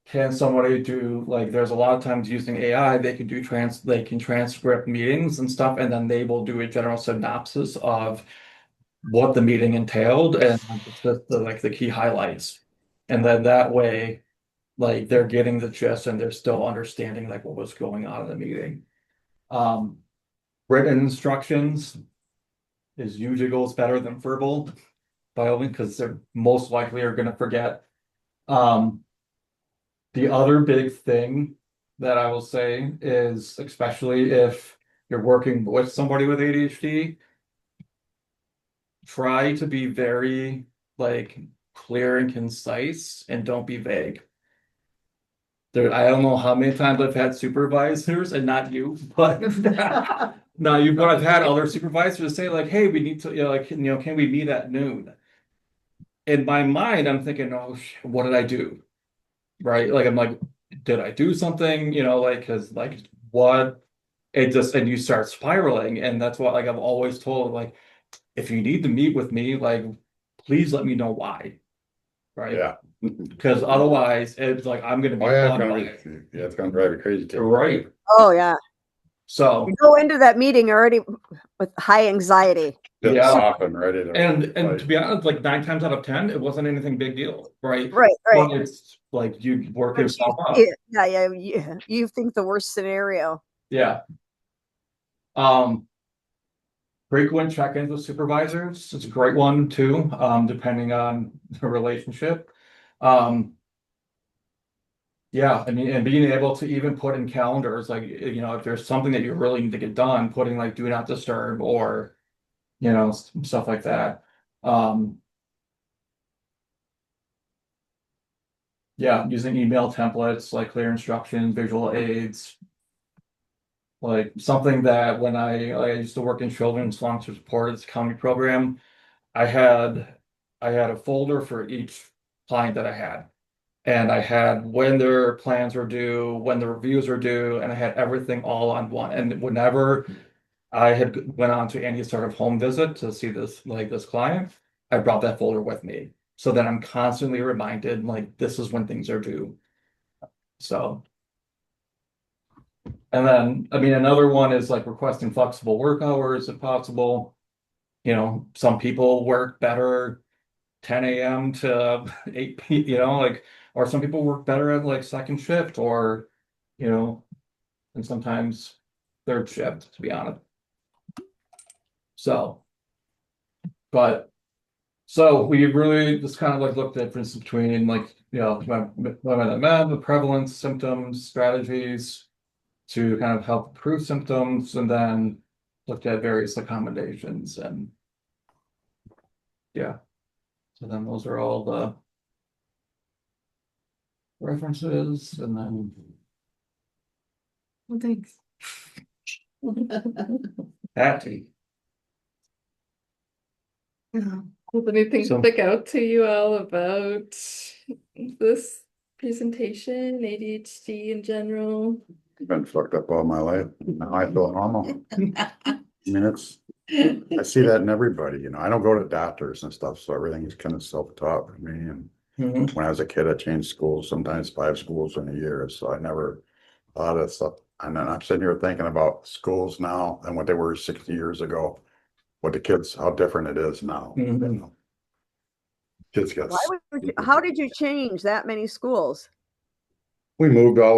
Can somebody do like there's a lot of times using AI, they can transcript meetings and stuff, and then they will do a general synopsis of what the meeting entailed and like the key highlights. And then that way, like they're getting the gist and they're still understanding like what was going on in the meeting. Written instructions is usually goes better than verbal by only because they're most likely are going to forget. The other big thing that I will say is, especially if you're working with somebody with ADHD, try to be very like clear and concise and don't be vague. There, I don't know how many times I've had supervisors and not you, but no, you, but I've had other supervisors say like, "Hey, we need to, you know, like, you know, can we meet at noon?" In my mind, I'm thinking, "Oh, what did I do?" Right? Like, I'm like, "Did I do something?" You know, like, because like, what? It just and you start spiraling, and that's what like I've always told like, if you need to meet with me, like, please let me know why. Right? Yeah. Because otherwise, it's like I'm gonna be Oh, yeah, it's bugged gonna by be, it. yeah, it's gonna drive you crazy too. Right. Oh, yeah. So You go into that meeting already with high anxiety. Just yeah. off and ready to. And fight. to be honest, like 9 times out of 10, it wasn't anything big deal, right? Right, right. But it's like you work But yourself up. you think the worst scenario. Yeah. Frequent check-ins with supervisors. It's a great one too, depending on the relationship. Yeah, I mean, and being able to even put in calendars, like, you know, if there's something that you really need to get done, putting like do not disturb or, you know, stuff like that. Yeah, using email templates, like clear instructions, visual aids. Like something that when I used to work in children's long-term support, it's a county program, I had a folder for each client that I had. And I had when their plans were due, when the reviews were due, and I had everything all on one. And whenever I had went on to any sort of home visit to see this client, I brought that folder with me. So that I'm constantly reminded like this is when things are due. So and then I mean another one is like requesting flexible work hours if possible. You know, some people work better 10 a.m. to 8 p.m., you know, like, or some people work better at like second shift or, you know, and sometimes third shift, to be honest. So, but so we really just kind of like looked at difference between like, you know, the prevalence, symptoms, strategies to kind of help improve symptoms, and then looked at various accommodations and yeah. So then those are all the references, and then Well, thanks. Patty. Does anything So- stick out to you all about this presentation, ADHD in general? Been fucked up all my life. Now I feel normal. I mean, I see that in everybody, you know, I don't go to doctors and stuff, so everything is kind of self-taught for me, and Mhm. when I was a kid, I changed schools, sometimes 5 schools in a year, so I never thought of stuff. And then I'm sitting here thinking about schools now and what they were 60 years ago, what the kids, how different it is now. you Mhm. know. Kids got, How did you change that many schools? we moved all the